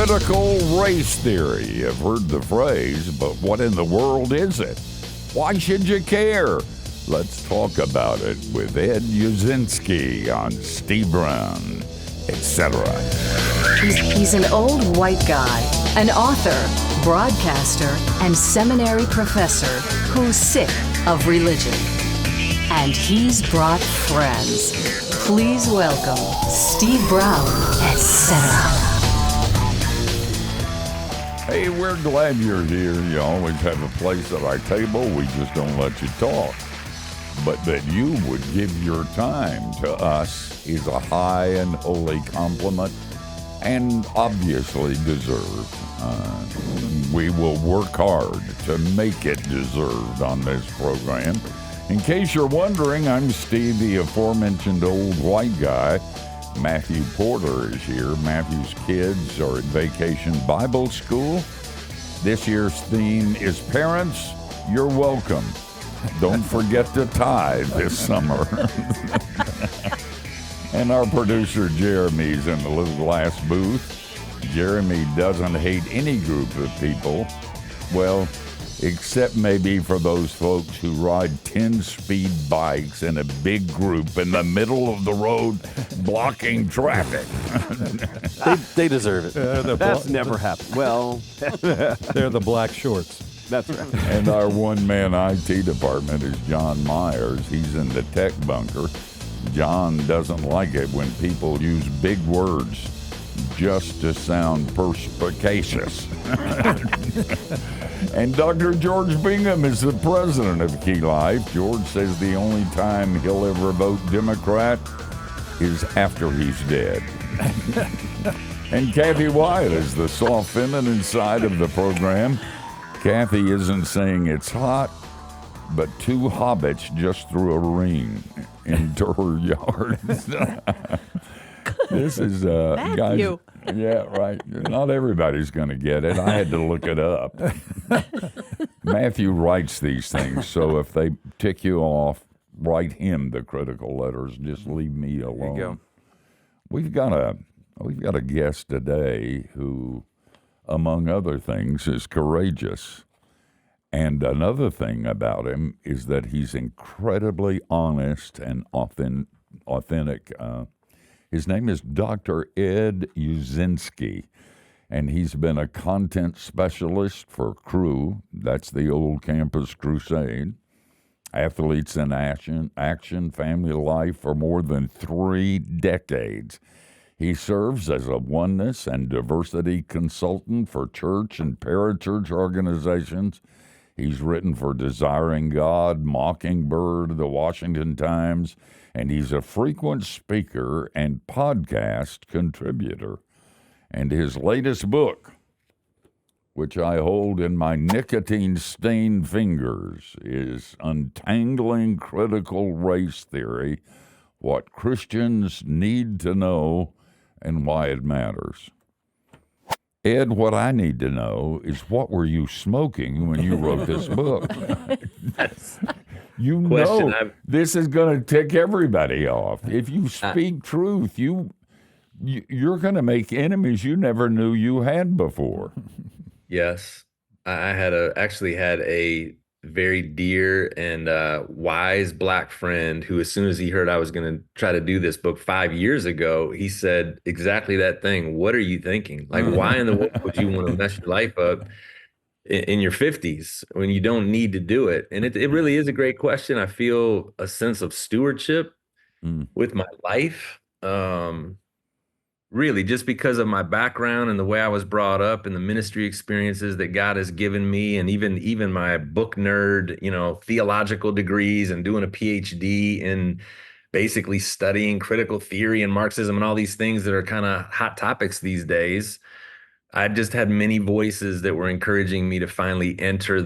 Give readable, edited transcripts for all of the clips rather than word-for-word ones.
critical race theory. You've heard the phrase, but what in the world is it? Why should you care? Let's talk about it with Ed Uszynski on Steve Brown, etc. He's an old white guy, an author, broadcaster, and seminary professor who's sick of religion. And he's brought friends. Please welcome Steve Brown, etc. Hey, we're glad you're here. You always have a place at our table. We just don't let you talk. But that you would give your time to us is a high and holy compliment, and obviously deserved. We will work hard to make it deserved on this program. In case you're wondering, I'm Steve, the aforementioned old white guy. Matthew Porter is here. Matthew's kids are at Vacation Bible School. This year's theme is Parents, You're Welcome. Don't forget to tithe this summer. And our producer Jeremy's in the little glass booth. Jeremy doesn't hate any group of people. Well, except maybe for those folks who ride 10-speed bikes in a big group in the middle of the road, blocking traffic. They deserve it. That's never happened. Well, they're the black shorts. That's right. And our one-man IT department is John Myers. He's in the tech bunker. John doesn't like it when people use big words just to sound perspicacious. And Dr. George Bingham is the president of Key Life. George says the only time he'll ever vote Democrat is after he's dead. And Kathy Wyatt is the soft feminine side of the program. Kathy isn't saying it's hot, but two hobbits just threw a ring into her yard. This is, Matthew. Guys, yeah, right. Not everybody's going to get it. I had to look it up. Matthew writes these things, so if they tick you off, write him the critical letters. Just leave me alone. There you go. We've got a guest today who, among other things, is courageous. And another thing about him is that he's incredibly honest and authentic. His name is Dr. Ed Uszynski, and he's been a content specialist for Crew. That's the old Campus Crusade. Athletes in Action, Family Life for more than 3 decades. He serves as a oneness and diversity consultant for church and parachurch organizations. He's written for Desiring God, Mockingbird, The Washington Times, and he's a frequent speaker and podcast contributor. And his latest book, which I hold in my nicotine-stained fingers, is Untangling Critical Race Theory, What Christians Need to Know and Why It Matters. Ed, what I need to know is, what were you smoking when you wrote this book? You know this is going to tick everybody off. If you speak truth, you're going to make enemies you never knew you had before. Yes, I actually had a very dear and wise black friend who, as soon as he heard I was going to try to do this book 5 years ago, he said exactly that thing. What are you thinking? Like, why in the world would you want to mess your life up in your 50s when you don't need to do it? And it really is a great question. I feel a sense of stewardship with my life. Really, just because of my background and the way I was brought up and the ministry experiences that God has given me, and even my book nerd, theological degrees and doing a PhD in basically studying critical theory and Marxism and all these things that are kind of hot topics these days. I just had many voices that were encouraging me to finally enter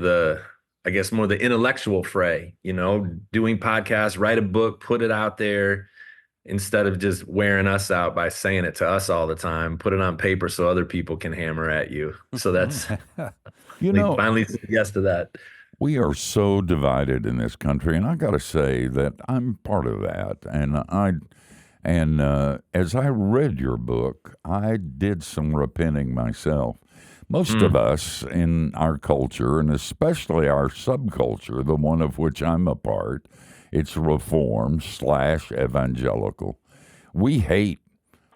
more the intellectual fray, doing podcasts, write a book, put it out there, instead of just wearing us out by saying it to us all the time. Put it on paper so other people can hammer at you. So that's, finally said yes to that. We are so divided in this country, and I got to say that I'm part of that. And And as I read your book, I did some repenting myself. Most of us in our culture, and especially our subculture, the one of which I'm a part, it's Reform / evangelical. We hate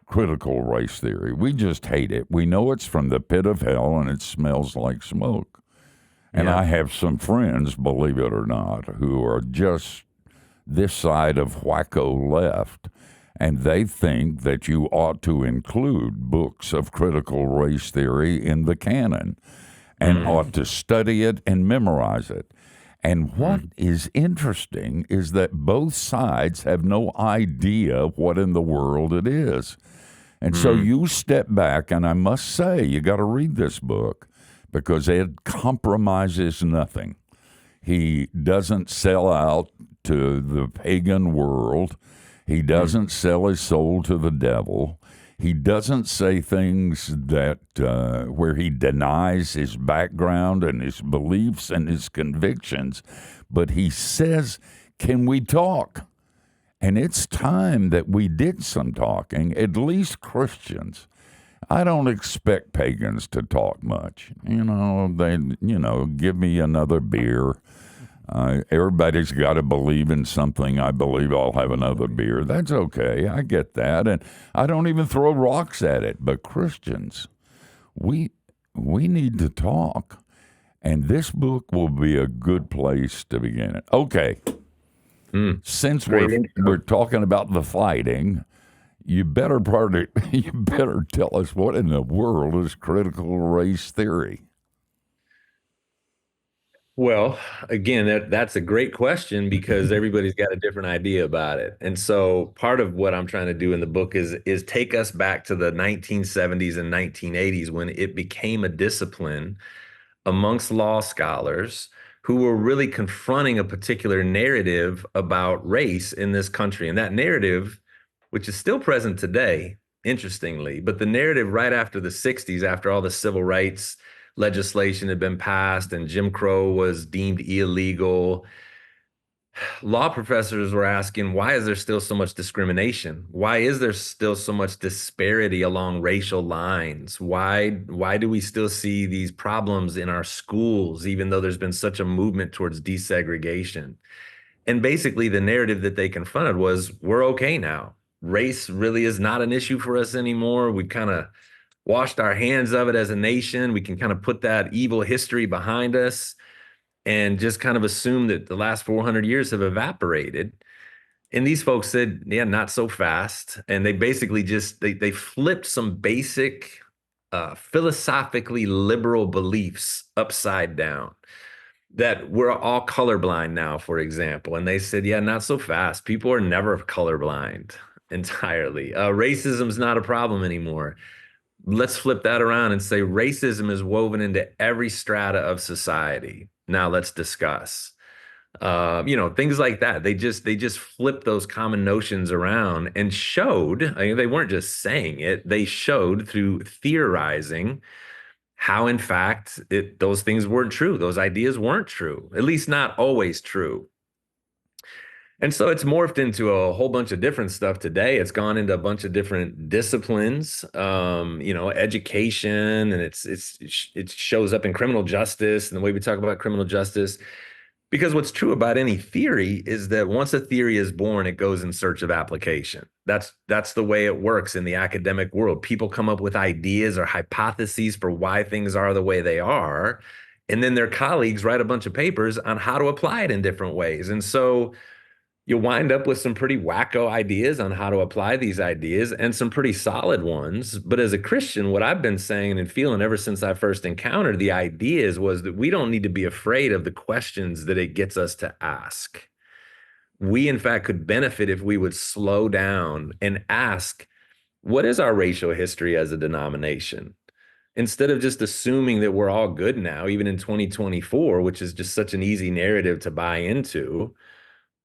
critical race theory. We just hate it. We know it's from the pit of hell and it smells like smoke. And I have some friends, believe it or not, who are just this side of wacko left, and they think that you ought to include books of critical race theory in the canon and ought to study it and memorize it. And what is interesting is that both sides have no idea what in the world it is. And so you step back, and I must say, you got to read this book because Ed compromises nothing. He doesn't sell out to the pagan world. He doesn't sell his soul to the devil. He doesn't say things that where he denies his background and his beliefs and his convictions, but he says, can we talk? And it's time that we did some talking, at least Christians. I don't expect pagans to talk much. Give me another beer. Everybody's got to believe in something. I believe I'll have another beer. That's okay. I get that. And I don't even throw rocks at it. But Christians, we need to talk. And this book will be a good place to begin it. Okay. Since we're talking about the fighting, you better tell us what in the world is critical race theory. Well, again, that's a great question because everybody's got a different idea about it. And so part of what I'm trying to do in the book is take us back to the 1970s and 1980s when it became a discipline amongst law scholars who were really confronting a particular narrative about race in this country. And that narrative, which is still present today, interestingly, but the narrative right after the 60s, after all the civil rights legislation had been passed and Jim Crow was deemed illegal, law professors were asking, why is there still so much discrimination? Why is there still so much disparity along racial lines? Why do we still see these problems in our schools, even though there's been such a movement towards desegregation? And basically the narrative that they confronted was, we're okay now. Race really is not an issue for us anymore. We've kind of washed our hands of it as a nation. We can kind of put that evil history behind us and just kind of assume that the last 400 years have evaporated. And these folks said, yeah, not so fast. And they basically just, they flipped some basic philosophically liberal beliefs upside down, that we're all colorblind now, for example. And they said, yeah, not so fast. People are never colorblind entirely. Racism's not a problem anymore. Let's flip that around and say racism is woven into every strata of society. Now let's discuss, things like that. They just flipped those common notions around and showed, I mean, they weren't just saying it, they showed through theorizing how, in fact, those things weren't true. Those ideas weren't true, at least not always true. And so it's morphed into a whole bunch of different stuff today. It's gone into a bunch of different disciplines, education, and it shows up in criminal justice and the way we talk about criminal justice. Because what's true about any theory is that once a theory is born, it goes in search of application. That's the way it works in the academic world. People come up with ideas or hypotheses for why things are the way they are, and then their colleagues write a bunch of papers on how to apply it in different ways. And so you'll wind up with some pretty wacko ideas on how to apply these ideas and some pretty solid ones. But as a Christian, what I've been saying and feeling ever since I first encountered the ideas was that we don't need to be afraid of the questions that it gets us to ask. We, in fact, could benefit if we would slow down and ask, what is our racial history as a denomination? Instead of just assuming that we're all good now, even in 2024, which is just such an easy narrative to buy into,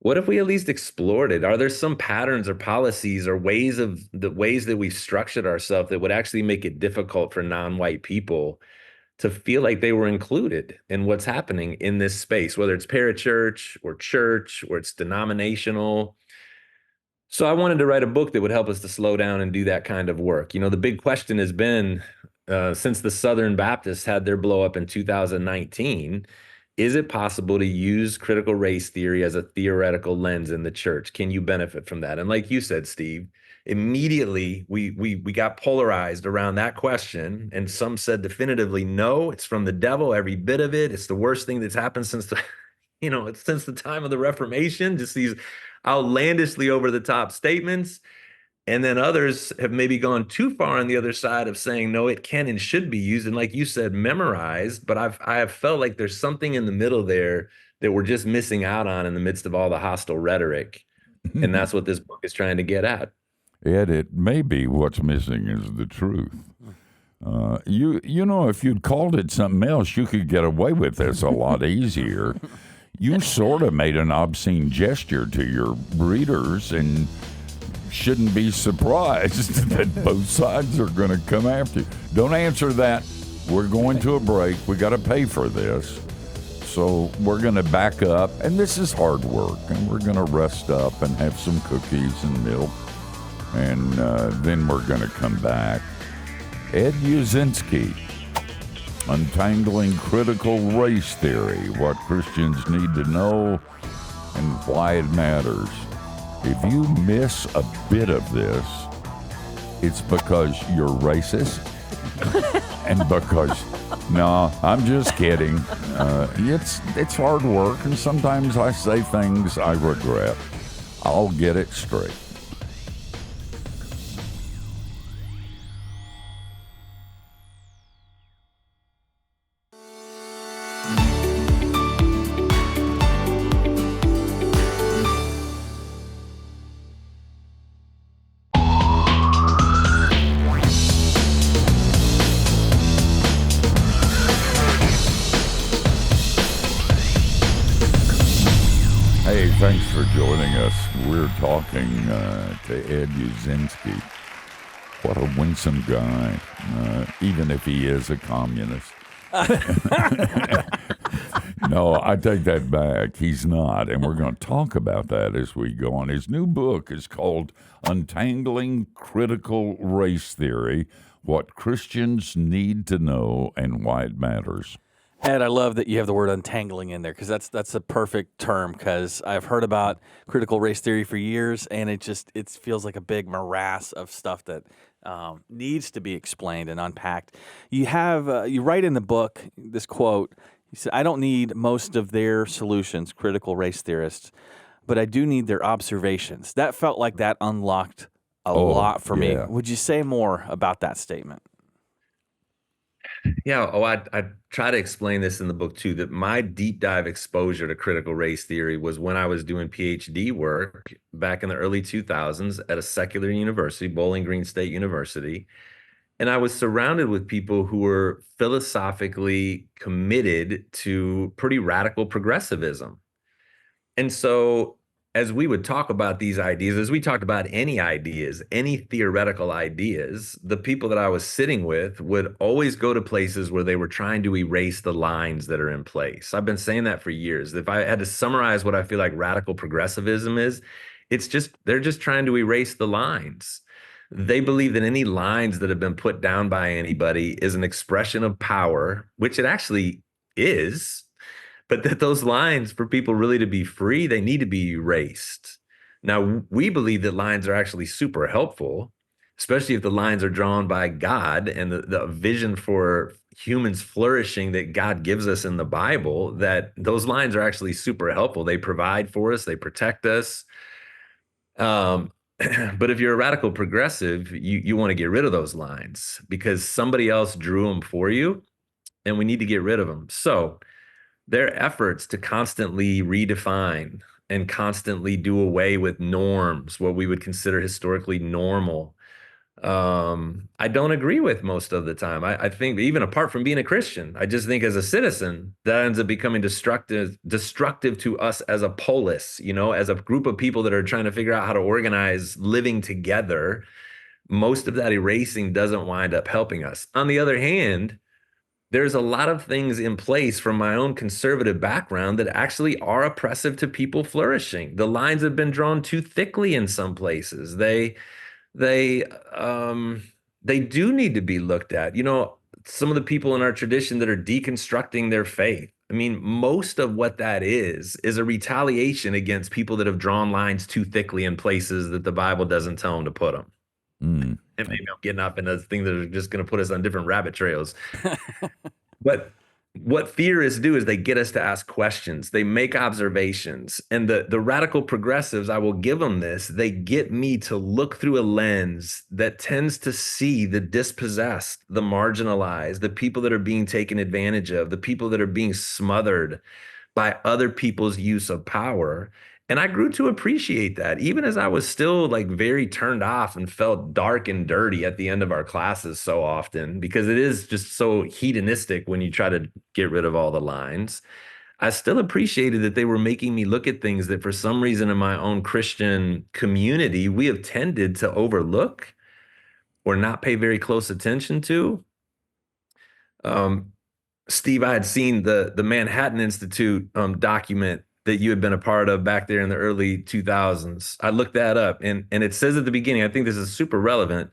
what if we at least explored it? Are there some patterns or policies or ways that we've structured ourselves that would actually make it difficult for non-white people to feel like they were included in what's happening in this space, whether it's parachurch or it's denominational? So I wanted to write a book that would help us to slow down and do that kind of work. The big question has been, since the Southern Baptists had their blow up in 2019, is it possible to use critical race theory as a theoretical lens in the church? Can you benefit from that? And like you said, Steve, immediately we got polarized around that question, and some said definitively, no, it's from the devil, every bit of it. It's the worst thing that's happened since it's since the time of the Reformation, just these outlandishly over the top statements. And then others have maybe gone too far on the other side of saying, no, it can and should be used. And like you said, memorized. But I have felt like there's something in the middle there that we're just missing out on in the midst of all the hostile rhetoric. And that's what this book is trying to get at. Ed, it may be what's missing is the truth. If you'd called it something else, you could get away with this a lot easier. You sort of made an obscene gesture to your readers and shouldn't be surprised that both sides are going to come after you. Don't answer that. We're going to a break. We got to pay for this. So we're going to back up. And this is hard work. And we're going to rest up and have some cookies and milk. And then we're going to come back. Ed Uszynski, Untangling Critical Race Theory, What Christians Need to Know and Why It Matters. If you miss a bit of this, it's because you're racist and because, no, I'm just kidding. It's hard work, and sometimes I say things I regret. I'll get it straight. Hey, thanks for joining us. We're talking to Ed Uszynski. What a winsome guy, even if he is a communist. No, I take that back. He's not, and we're going to talk about that as we go on. His new book is called Untangling Critical Race Theory, What Christians Need to Know and Why It Matters. Ed, I love that you have the word untangling in there because that's a perfect term because I've heard about critical race theory for years, and it feels like a big morass of stuff that needs to be explained and unpacked. You write in the book this quote. You said, "I don't need most of their solutions, critical race theorists, but I do need their observations." That felt like that unlocked a lot for me. Would you say more about that statement? Yeah, I try to explain this in the book too, that my deep dive exposure to critical race theory was when I was doing PhD work back in the early 2000s at a secular university, Bowling Green State University. And I was surrounded with people who were philosophically committed to pretty radical progressivism. And so as we would talk about these ideas, as we talked about any ideas, any theoretical ideas, the people that I was sitting with would always go to places where they were trying to erase the lines that are in place. I've been saying that for years. If I had to summarize what I feel like radical progressivism is, they're just trying to erase the lines. They believe that any lines that have been put down by anybody is an expression of power, which it actually is. But that those lines, for people really to be free, they need to be erased. Now, we believe that lines are actually super helpful, especially if the lines are drawn by God and the vision for humans flourishing that God gives us in the Bible, that those lines are actually super helpful. They provide for us, they protect us. But if you're a radical progressive, you want to get rid of those lines because somebody else drew them for you, and we need to get rid of them. So their efforts to constantly redefine and constantly do away with norms, what we would consider historically normal, I don't agree with most of the time. I think even apart from being a Christian, I just think as a citizen, that ends up becoming destructive to us as a polis, as a group of people that are trying to figure out how to organize living together. Most of that erasing doesn't wind up helping us. On the other hand, there's a lot of things in place from my own conservative background that actually are oppressive to people flourishing. The lines have been drawn too thickly in some places. They um they do need to be looked at. Some of the people in our tradition that are deconstructing their faith. I mean, most of what that is a retaliation against people that have drawn lines too thickly in places that the Bible doesn't tell them to put them. Mm. And maybe I'm getting up into things that are just going to put us on different rabbit trails. But what theorists do is they get us to ask questions. They make observations. And the radical progressives, I will give them this, they get me to look through a lens that tends to see the dispossessed, the marginalized, the people that are being taken advantage of, the people that are being smothered by other people's use of power. And I grew to appreciate that, even as I was still like very turned off and felt dark and dirty at the end of our classes so often, because it is just so hedonistic when you try to get rid of all the lines. I still appreciated that they were making me look at things that for some reason in my own Christian community, we have tended to overlook or not pay very close attention to. Steve, I had seen the Manhattan Institute document that you had been a part of back there in the early 2000s. I looked that up, and it says at the beginning, I think this is super relevant,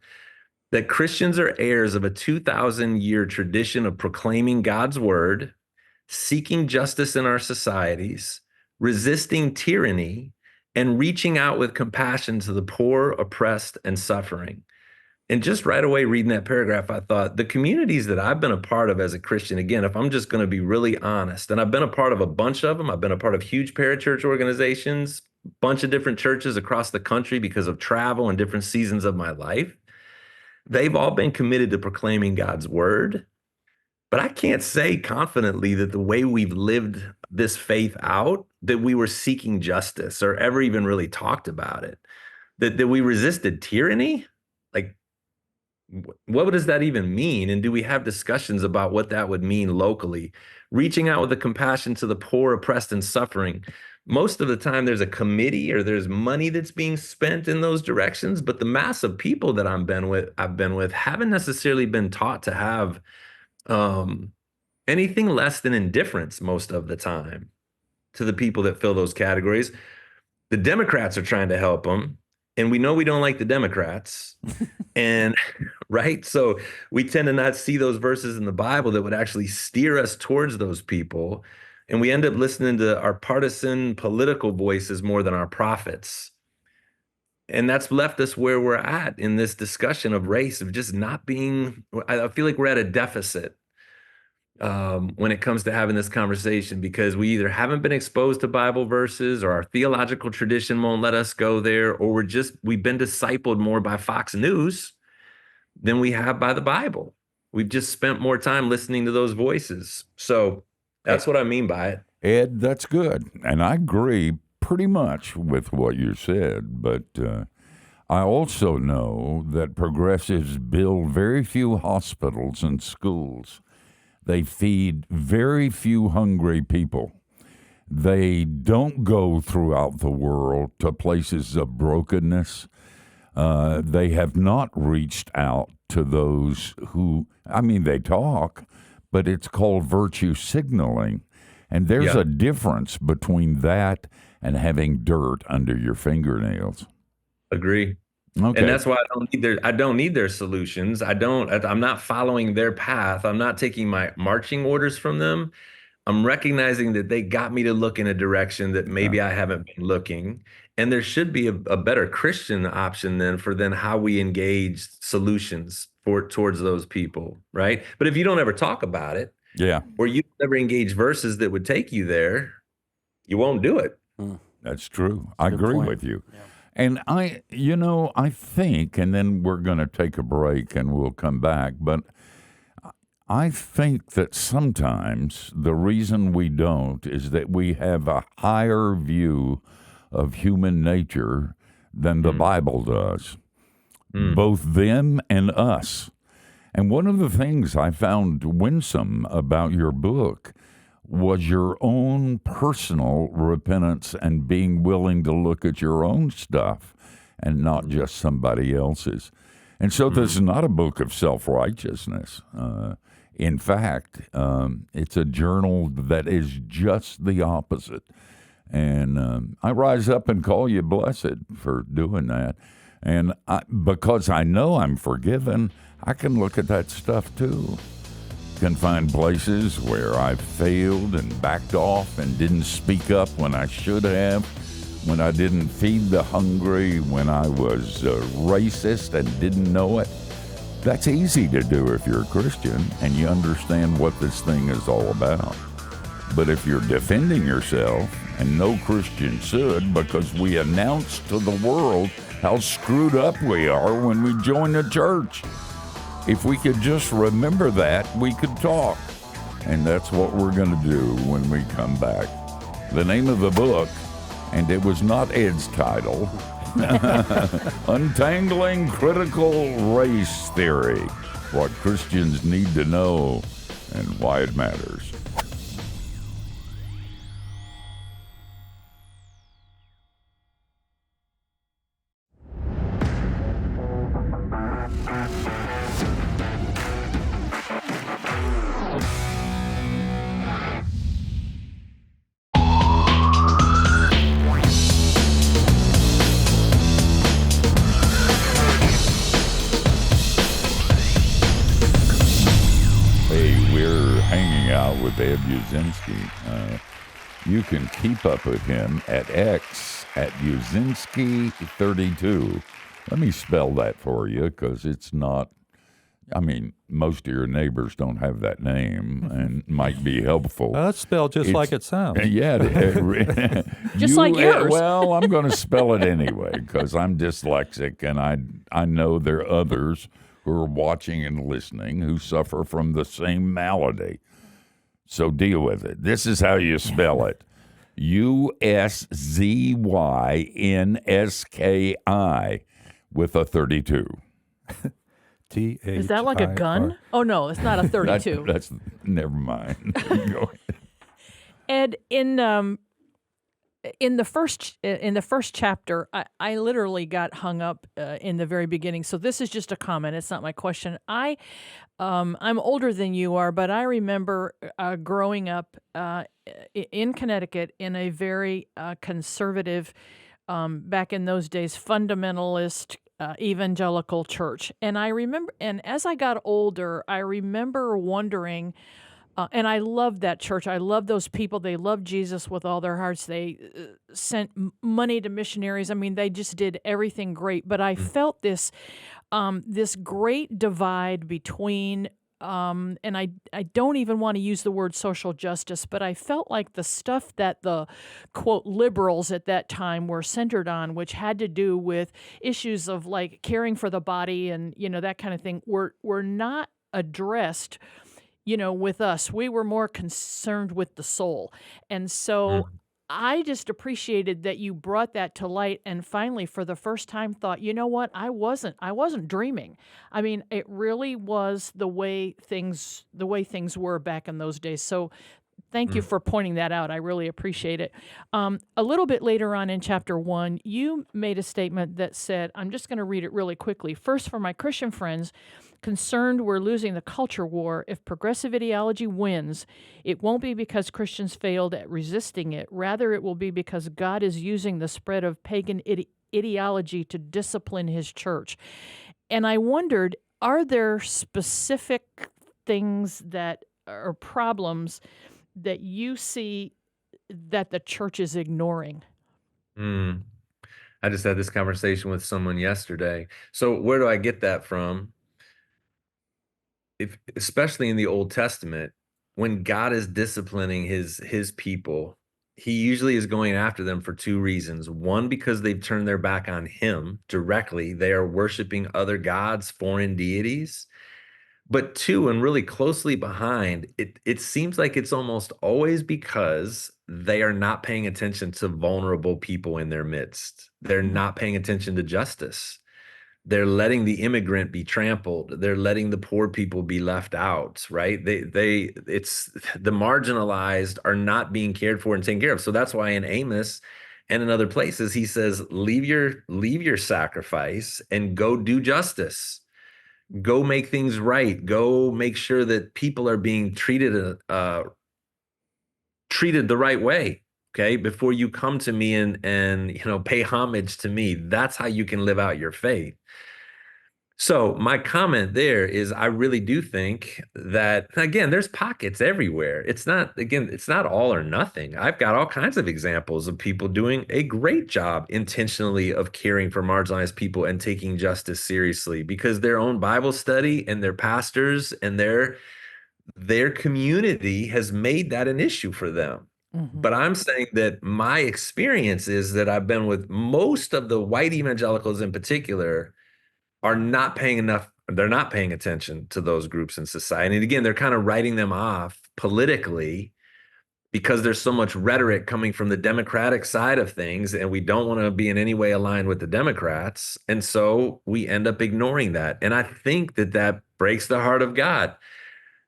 that Christians are heirs of a 2,000-year tradition of proclaiming God's word, seeking justice in our societies, resisting tyranny, and reaching out with compassion to the poor, oppressed, and suffering. And just right away reading that paragraph, I thought the communities that I've been a part of as a Christian, again, if I'm just going to be really honest, and I've been a part of a bunch of them, I've been a part of huge parachurch organizations, a bunch of different churches across the country because of travel and different seasons of my life. They've all been committed to proclaiming God's word. But I can't say confidently that the way we've lived this faith out, that we were seeking justice or ever even really talked about it, that we resisted tyranny. Like, what does that even mean? And do we have discussions about what that would mean locally? Reaching out with a compassion to the poor, oppressed, and suffering. Most of the time there's a committee or there's money that's being spent in those directions, but the mass of people that I've been with haven't necessarily been taught to have anything less than indifference most of the time to the people that fill those categories. The Democrats are trying to help them. And we know we don't like the Democrats. And right. So we tend to not see those verses in the Bible that would actually steer us towards those people. And we end up listening to our partisan political voices more than our prophets. And that's left us where we're at in this discussion of race, of just not being, I feel like we're at a deficit when it comes to having this conversation, because we either haven't been exposed to Bible verses or our theological tradition won't let us go there, or we've been discipled more by Fox News than we have by the Bible. We've just spent more time listening to those voices. So that's what I mean by it. Ed, that's good. And I agree pretty much with what you said, but I also know that progressives build very few hospitals and schools. They feed very few hungry people. They don't go throughout the world to places of brokenness. They have not reached out to those who, they talk, but it's called virtue signaling. And there's a difference between that and having dirt under your fingernails. Agree. Okay. And that's why I don't need their solutions. I'm not following their path. I'm not taking my marching orders from them. I'm recognizing that they got me to look in a direction that maybe I haven't been looking. And there should be a better Christian option then for how we engage solutions towards those people, right? But if you don't ever talk about it, or you never engage verses that would take you there, you won't do it. That's true. I agree with you. Yeah. And I think, and then we're going to take a break and we'll come back, but I think that sometimes the reason we don't is that we have a higher view of human nature than the Bible does, both them and us. And one of the things I found winsome about your book was your own personal repentance and being willing to look at your own stuff and not just somebody else's. And so this is not a book of self-righteousness. In fact, it's a journal that is just the opposite. And I rise up and call you blessed for doing that. And because I know I'm forgiven, I can look at that stuff too. Can find places where I've failed and backed off and didn't speak up when I should have, when I didn't feed the hungry, when I was racist and didn't know it. That's easy to do if you're a Christian and you understand what this thing is all about. But if you're defending yourself, and no Christian should, because we announce to the world how screwed up we are when we join the church. If we could just remember that, we could talk. And that's what we're going to do when we come back. The name of the book, and it was not Ed's title, Untangling Critical Race Theory, What Christians Need to Know and Why It Matters. With Ed Uszynski. You can keep up with him at X at Uszynski32. Let me spell that for you, because it's not, I mean, most of your neighbors don't have that name and might be helpful. That's spelled just like it sounds. Yeah. Just like yours. Well, I'm going to spell it anyway, because I'm dyslexic, and I know there are others who are watching and listening who suffer from the same malady. So deal with it. This is how you spell it. Uszynski with a 32. T-H-I-R. Is that like a gun? Oh, no, it's not a 32. That's never mind. Go ahead. Ed, in the first chapter, I literally got hung up in the very beginning. So this is just a comment. It's not my question. I'm older than you are, but I remember growing up in Connecticut in a very conservative, back in those days, fundamentalist evangelical church. And as I got older, I remember wondering. And I loved that church. I loved those people. They loved Jesus with all their hearts. They sent money to missionaries. I mean, they just did everything great. But I felt this great divide between, and I don't even want to use the word social justice, but I felt like the stuff that the, quote, liberals at that time were centered on, which had to do with issues of like caring for the body and, that kind of thing, were not addressed with us. We were more concerned with the soul. And so I just appreciated that you brought that to light and finally, for the first time, thought, you know what? I wasn't dreaming. I mean, it really was the way things were back in those days. So thank you for pointing that out. I really appreciate it. A little bit later on in chapter 1, you made a statement that said, I'm just going to read it really quickly. First, for my Christian friends concerned we're losing the culture war, if progressive ideology wins, it won't be because Christians failed at resisting it. Rather, it will be because God is using the spread of pagan ideology to discipline his church. And I wondered, are there specific things that are problems that you see that the church is ignoring? I just had this conversation with someone yesterday. So where do I get that from? Especially in the Old Testament, when God is disciplining his people, he usually is going after them for two reasons. One, because they've turned their back on him directly. They are worshiping other gods, foreign deities. But two, and really closely behind, it seems like it's almost always because they are not paying attention to vulnerable people in their midst. They're not paying attention to justice. They're letting the immigrant be trampled. They're letting the poor people be left out, right? It's the marginalized are not being cared for and taken care of. So that's why in Amos and in other places, he says, leave your sacrifice and go do justice. Go make things right. Go make sure that people are being treated the right way. Okay, before you come to me and pay homage to me. That's how you can live out your faith. So my comment there is I really do think that, again, there's pockets everywhere. It's not all or nothing. I've got all kinds of examples of people doing a great job intentionally of caring for marginalized people and taking justice seriously because their own Bible study and their pastors and their community has made that an issue for them. But I'm saying that my experience is that I've been with most of the white evangelicals in particular are not paying enough. They're not paying attention to those groups in society. And again, they're kind of writing them off politically because there's so much rhetoric coming from the Democratic side of things, and we don't want to be in any way aligned with the Democrats. And so we end up ignoring that. And I think that breaks the heart of God.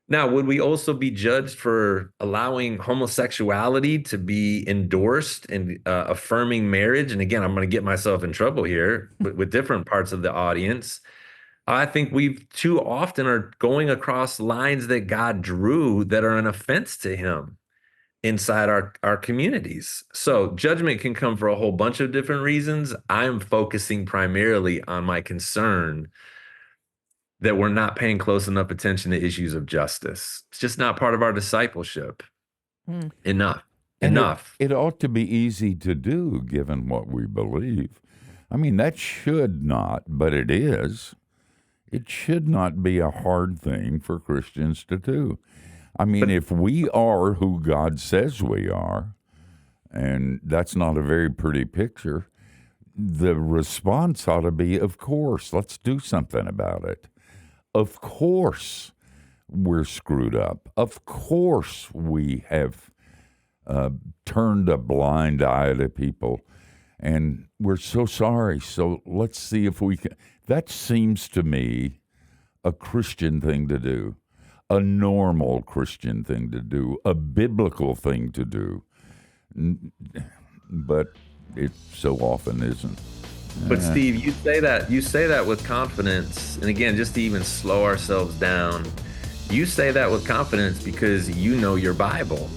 Now, would we also be judged for allowing homosexuality to be endorsed and affirming marriage? And again, I'm going to get myself in trouble here with different parts of the audience. I think we too often are going across lines that God drew that are an offense to him inside our communities. So judgment can come for a whole bunch of different reasons. I'm focusing primarily on my concern that we're not paying close enough attention to issues of justice. It's just not part of our discipleship. Enough. It ought to be easy to do given what we believe. I mean, that should not, but it is. It should not be a hard thing for Christians to do. I mean, if we are who God says we are, and that's not a very pretty picture, the response ought to be, of course, let's do something about it. Of course, we're screwed up. Of course, we have turned a blind eye to people, and we're so sorry. So let's see if we can. That seems to me a Christian thing to do, a normal Christian thing to do, a biblical thing to do. But it so often isn't. But Steve, you say that with confidence. And again, just to even slow ourselves down, you say that with confidence because you know your Bible.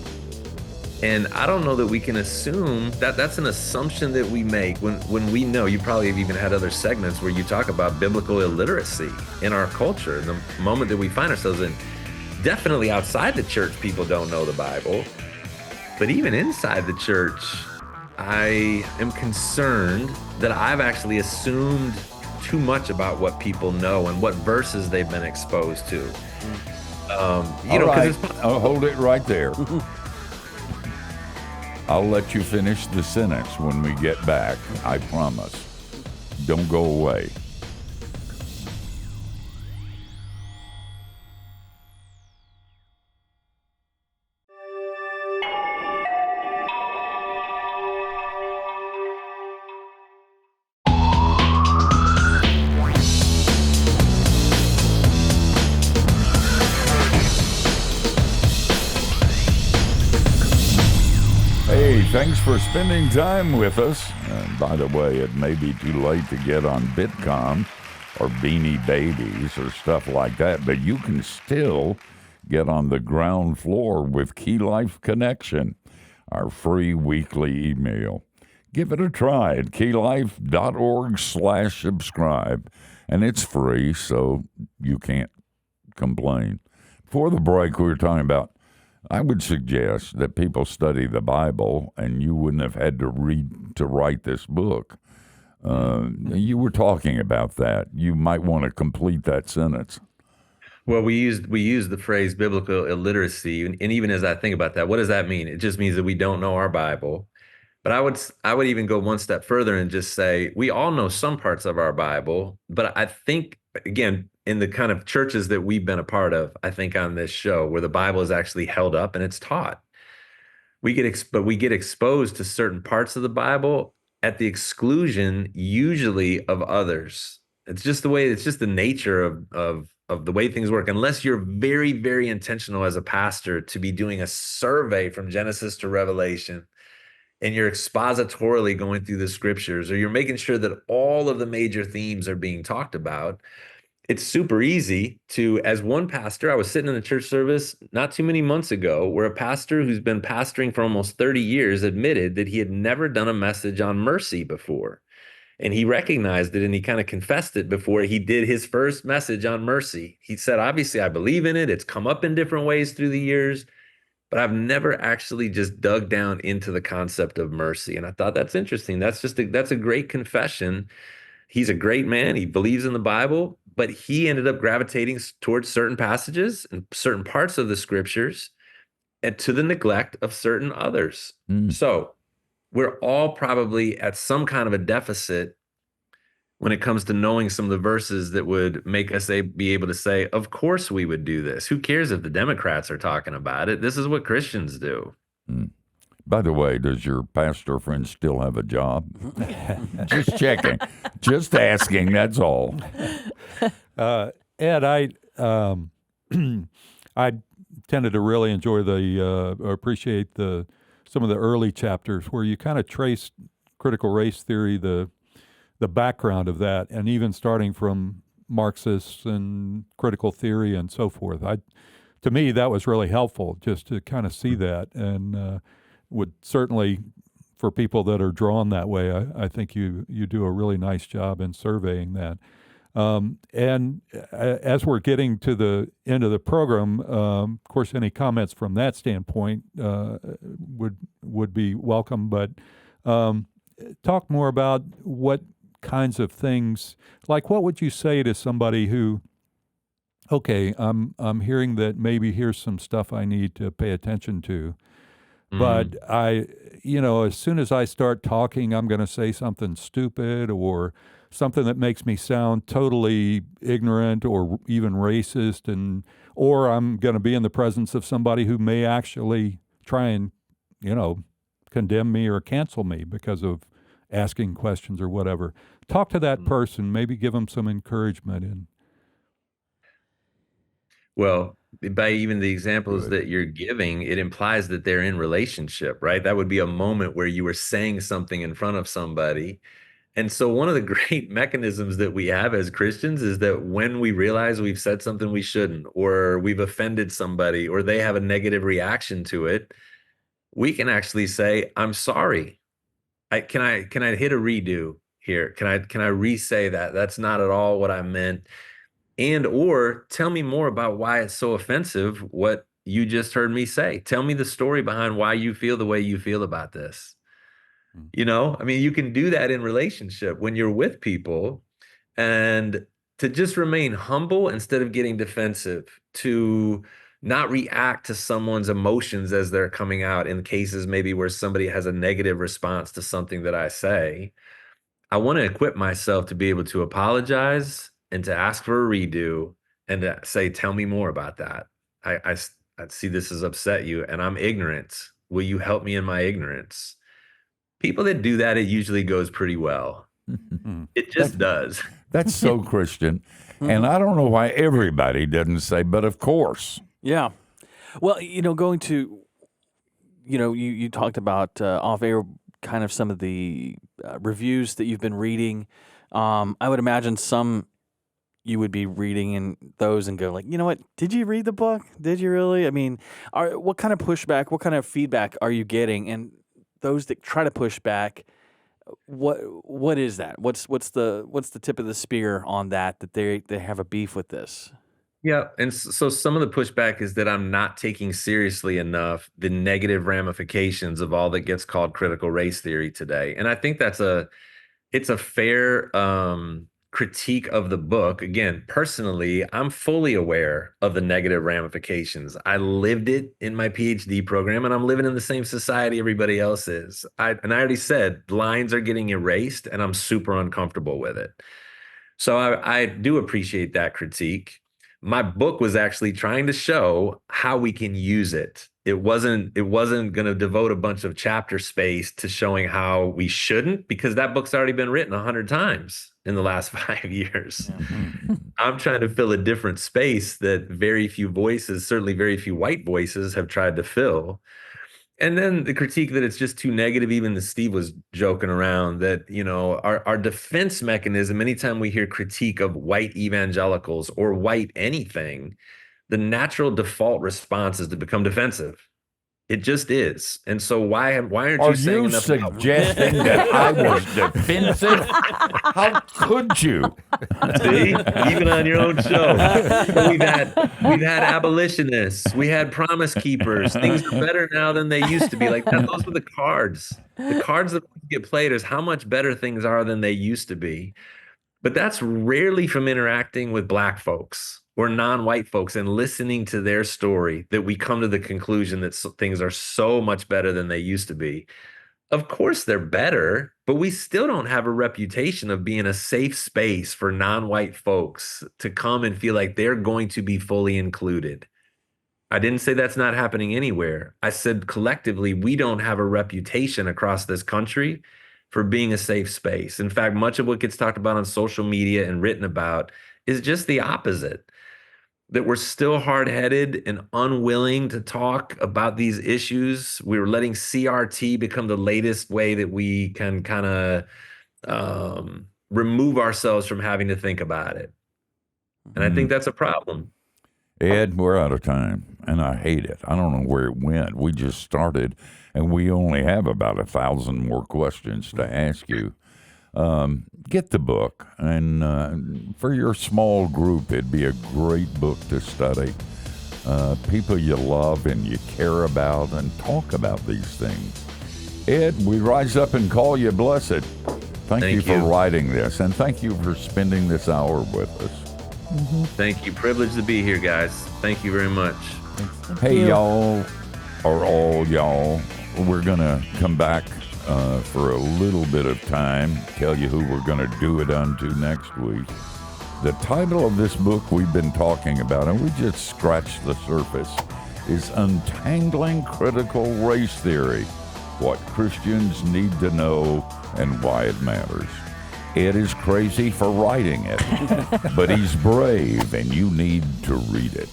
And I don't know that we can assume that that's an assumption that we make when we know. You probably have even had other segments where you talk about biblical illiteracy in our culture, the moment that we find ourselves in. Definitely outside the church, people don't know the Bible. But even inside the church, I am concerned that I've actually assumed too much about what people know and what verses they've been exposed to. I'll hold it right there. I'll let you finish the sentence when we get back. I promise. Don't go away. Thanks for spending time with us. And by the way, it may be too late to get on Bitcom or Beanie Babies or stuff like that, but you can still get on the ground floor with Key Life Connection, our free weekly email. Give it a try at keylife.org/subscribe, and it's free, so you can't complain. Before the break, we were talking about I would suggest that people study the Bible, and you wouldn't have had to write this book. You were talking about that. You might want to complete that sentence. Well, we use the phrase biblical illiteracy, and even as I think about that, what does that mean? It just means that we don't know our Bible. But I would even go one step further and just say we all know some parts of our Bible, but I think, again, in the kind of churches that we've been a part of, I think on this show, where the Bible is actually held up and it's taught, we get exposed to certain parts of the Bible at the exclusion, usually, of others. It's just the nature of the way things work. Unless you're very, very intentional as a pastor to be doing a survey from Genesis to Revelation, and you're expositorily going through the scriptures, or you're making sure that all of the major themes are being talked about, it's super easy to, as one pastor, I was sitting in a church service not too many months ago where a pastor who's been pastoring for almost 30 years admitted that he had never done a message on mercy before. And he recognized it and he kind of confessed it before he did his first message on mercy. He said, obviously, I believe in it. It's come up in different ways through the years, but I've never actually just dug down into the concept of mercy. And I thought that's interesting. That's a great confession. He's a great man. He believes in the Bible, but he ended up gravitating towards certain passages and certain parts of the scriptures and to the neglect of certain others. So we're all probably at some kind of a deficit when it comes to knowing some of the verses that would make us be able to say, of course we would do this. Who cares if the Democrats are talking about it? This is what Christians do. By the way, does your pastor friend still have a job? Just checking. Just asking, that's all. Ed, I I tended to really enjoy or appreciate some of the early chapters where you kind of traced critical race theory, the background of that, and even starting from Marxists and critical theory and so forth. To me, that was really helpful just to kind of see that, and would certainly, for people that are drawn that way, I think you do a really nice job in surveying that. And as we're getting to the end of the program, of course, any comments from that standpoint would be welcome. But talk more about what kinds of things, like what would you say to somebody who, okay, I'm hearing that maybe here's some stuff I need to pay attention to, but as soon as I start talking, I'm going to say something stupid or something that makes me sound totally ignorant or even racist, or I'm going to be in the presence of somebody who may actually try and, condemn me or cancel me because of asking questions or whatever. Talk to that person, maybe give them some encouragement. Well, by even the examples that you're giving, it implies that they're in relationship, right? That would be a moment where you were saying something in front of somebody. And so one of the great mechanisms that we have as Christians is that when we realize we've said something we shouldn't, or we've offended somebody, or they have a negative reaction to it, we can actually say, I'm sorry. Can I hit a redo here? Can I re-say that? That's not at all what I meant. And or tell me more about why it's so offensive what you just heard me say. Tell me the story behind why you feel the way you feel about this. You can do that in relationship when you're with people, and to just remain humble instead of getting defensive, to not react to someone's emotions as they're coming out in cases maybe where somebody has a negative response to something that I say. I want to equip myself to be able to apologize and to ask for a redo and to say, tell me more about that. I see this has upset you and I'm ignorant. Will you help me in my ignorance? People that do that, it usually goes pretty well. It just does. That's so Christian. And I don't know why everybody doesn't say, but of course. Yeah. Well, going to, you talked about off air kind of some of the reviews that you've been reading. I would imagine some you would be reading in those and go like, you know what, did you read the book? Did you really? I mean, what kind of pushback, what kind of feedback are you getting? And those that try to push back, what is that? What's the tip of the spear on that they have a beef with this? Yeah, and so some of the pushback is that I'm not taking seriously enough the negative ramifications of all that gets called critical race theory today. And I think it's a fair critique of the book. Again, personally, I'm fully aware of the negative ramifications. I lived it in my PhD program, and I'm living in the same society everybody else is. I already said lines are getting erased, and I'm super uncomfortable with it. So I do appreciate that critique. My book was actually trying to show how we can use it. It wasn't going to devote a bunch of chapter space to showing how we shouldn't, because that book's already been written 100 times in the last 5 years. Mm-hmm. I'm trying to fill a different space that very few voices, certainly very few white voices, have tried to fill. And then the critique that it's just too negative, even as Steve was joking around, that, our defense mechanism, anytime we hear critique of white evangelicals or white anything, the natural default response is to become defensive. It just is. And so why aren't you saying enough about suggesting that I was defensive? How could you? See, even on your own show, we've had abolitionists, we had promise keepers. Things are better now than they used to be. Like that, those were the cards. The cards that get played is how much better things are than they used to be. But that's rarely from interacting with Black folks or non-white folks and listening to their story that we come to the conclusion that things are so much better than they used to be. Of course they're better, but we still don't have a reputation of being a safe space for non-white folks to come and feel like they're going to be fully included. I didn't say that's not happening anywhere. I said collectively, we don't have a reputation across this country for being a safe space. In fact, much of what gets talked about on social media and written about is just the opposite. That we're still hard-headed and unwilling to talk about these issues. We're letting CRT become the latest way that we can kind of remove ourselves from having to think about it. And I think that's a problem. Ed, we're out of time, and I hate it. I don't know where it went. We just started, and we only have about 1,000 more questions to ask you. Get the book, and for your small group, it'd be a great book to study. People you love and you care about, and talk about these things. Ed, we rise up and call you blessed. Thank you for writing this, and thank you for spending this hour with us. Thank you. Privileged to be here, guys. Thank you very much. Hey, y'all, or all y'all, we're going to come back for a little bit of time, tell you who we're going to do it unto next week. The title of this book we've been talking about, and we just scratched the surface, is Untangling Critical Race Theory, What Christians Need to Know and Why It Matters. Ed is crazy for writing it, but he's brave, and you need to read it.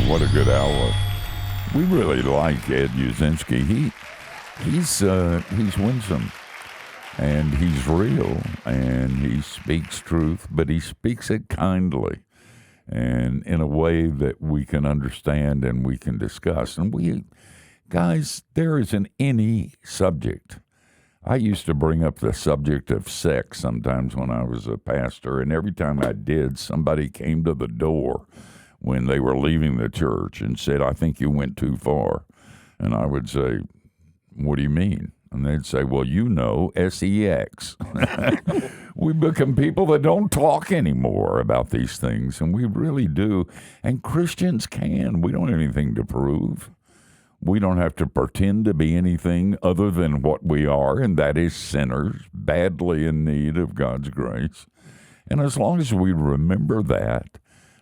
What a good hour. We really like Ed Uszynski. He's winsome, and he's real, and he speaks truth, but he speaks it kindly and in a way that we can understand and we can discuss. And guys, there isn't any subject. I used to bring up the subject of sex sometimes when I was a pastor, and every time I did, somebody came to the door when they were leaving the church and said, "I think you went too far." And I would say, "What do you mean?" And they'd say, "Well, sex." We become people that don't talk anymore about these things, and we really do. And Christians can. We don't have anything to prove. We don't have to pretend to be anything other than what we are, and that is sinners, badly in need of God's grace. And as long as we remember that,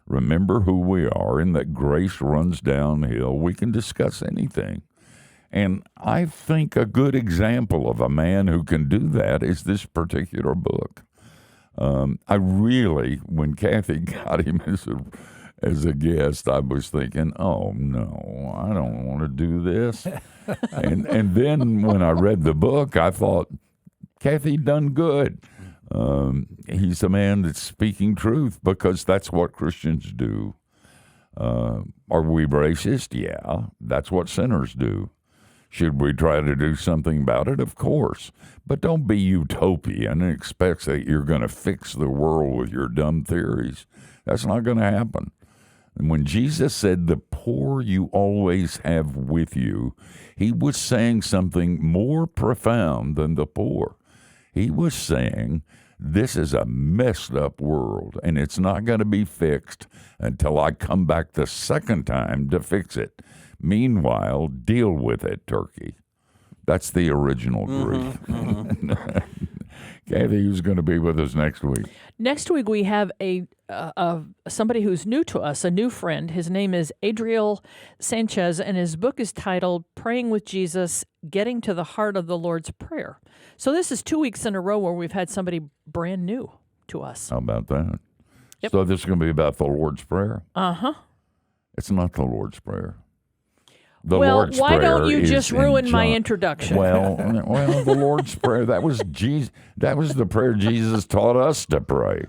remember who we are, and that grace runs downhill, we can discuss anything. And I think a good example of a man who can do that is this particular book. I really, when Kathy got him as a guest, I was thinking, oh, no, I don't want to do this. and then when I read the book, I thought, Kathy done good. He's a man that's speaking truth, because that's what Christians do. Are we racist? Yeah, that's what sinners do. Should we try to do something about it? Of course. But don't be utopian and expect that you're going to fix the world with your dumb theories. That's not going to happen. And when Jesus said, "The poor you always have with you," he was saying something more profound than the poor. He was saying, this is a messed up world, and it's not going to be fixed until I come back the second time to fix it. Meanwhile, deal with it, Turkey. That's the original Greek. Kathy, who's going to be with us next week? Next week we have somebody who's new to us, a new friend. His name is Adriel Sanchez, and his book is titled "Praying with Jesus: Getting to the Heart of the Lord's Prayer." So this is 2 weeks in a row where we've had somebody brand new to us. How about that? Yep. So this is going to be about the Lord's Prayer? Uh-huh. It's not the Lord's Prayer. The Well, Lord's why Prayer don't you is just in ruin my John. introduction? Well, the Lord's Prayer, that was Jesus. That was the prayer Jesus taught us to pray,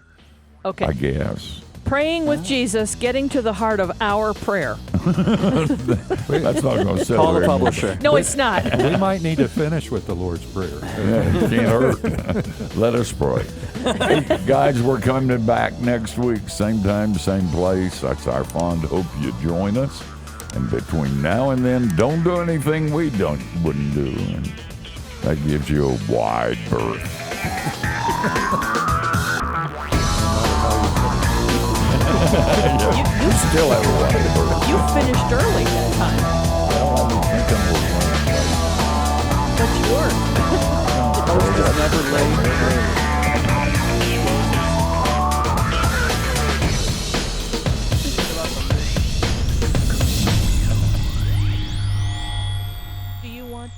Okay. I guess. Praying with Jesus, getting to the heart of our prayer. That's not going to sell Call the very publisher. No, it's not. We might need to finish with the Lord's Prayer. Yeah, it can't hurt. Let us pray. Hey, guys, we're coming back next week, same time, same place. That's our fond hope you join us. And between now and then, don't do anything we wouldn't do. And that gives you a wide berth. You Still have a wide berth. You finished early that time, Well, I was thinking but you weren't. Host is never late.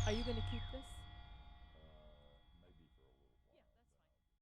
Are you going to keep this?